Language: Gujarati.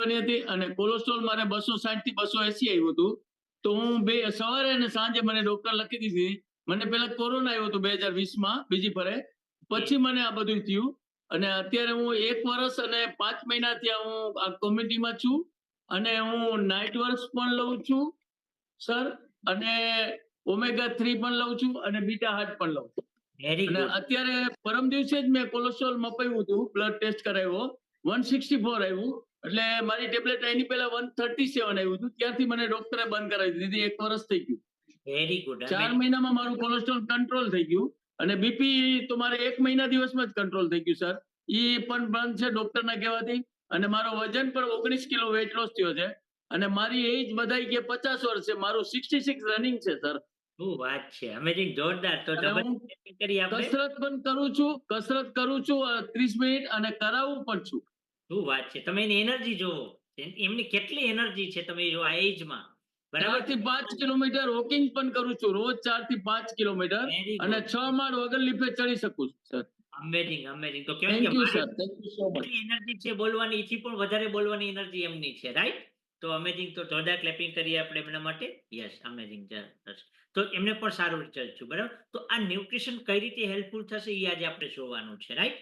બની હતી અને કોલેસ્ટ્રોલ મારે 260 થી 280 આવ્યું હતું. તો હું સવારે અને સાંજે મને ડોક્ટર લખી દીધી. મને પેલા કોરોના આવ્યો હતો 2020માં બીજી ફરે. પછી મને આ બધું થયું અને અત્યારે હું 1 વર્ષ અને 5 મહિનાથી હું આ કોમિટીમાં છું અને હું નાઇટ વર્ક્સ પણ લઉં છું સર અને ઓમેગા 3 પણ લઉં છું અને બીટા હાર્ટ પણ લઉં છું. વેરી અને ગુડ. અત્યારે પરમ દિવસે જ મેં કોલેસ્ટ્રોલ મપાવ્યું હતું, બ્લડ ટેસ્ટ કરાવ્યો, 164 આવ્યું. એટલે મારી ટેબ્લેટ એની પહેલા 137 આવ્યું હતું. ત્યારથી મને ડોક્ટરે બંધ કરાવી દીધી. 1 વર્ષ થઈ ગયું. Very good. 4 મહિનામાં મારું કોલેસ્ટ્રોલ કંટ્રોલ થઈ ગયું અને બીપી તો મારે 1 મહિના દિવસમાં જ કંટ્રોલ થઈ ગયું સર. ઈ પણ બંધ છે ડોક્ટરના કહેવાથી અને મારો વજન પણ 19 કિલો વેટ લોસ થયો છે અને મારી એજ બધાય કે 50 વર્ષ છે. મારું 66 રનિંગ છે સર. શું વાત છે, અમેઝિંગ, જોરદાર. તો અને હું જબરદસ્ત કરી આપણે. કસરત પણ કરું છું 30 મિનિટ અને કરાવું પણ છું. શું વાત છે, તમે એની એનર્જી જોવો, એમની કેટલી એનર્જી છે તમે જો આ એજમાં. 4 બરાબર. થી 5 કિલોમીટર વોકિંગ પણ કરું છું રોજ. 4 થી 5 કિલોમીટર વેરી અને ગુડ. 6 માળ વગર લીફે ચડી શકું છું સર. Amazing, amazing. તો કહેવાય થેન્ક કે યુ મારી sir, thank you so much. એટલી એનર્જી છે બોલવાની, એથી પણ વધારે બોલવાની એનર્જી એમની છે, રાઈટ? તો અમેઝિંગ. તો જોરદાર ક્લેપિંગ કરીએ આપણે એમના માટે. Yes, amazing. તો એમને પણ સારું રિઝલ્ટ થયું, બરાબર. તો આ ન્યુટ્રિશન કઈ રીતે હેલ્પફુલ થશે એ આજે આપણે જોવાનું છે, રાઈટ?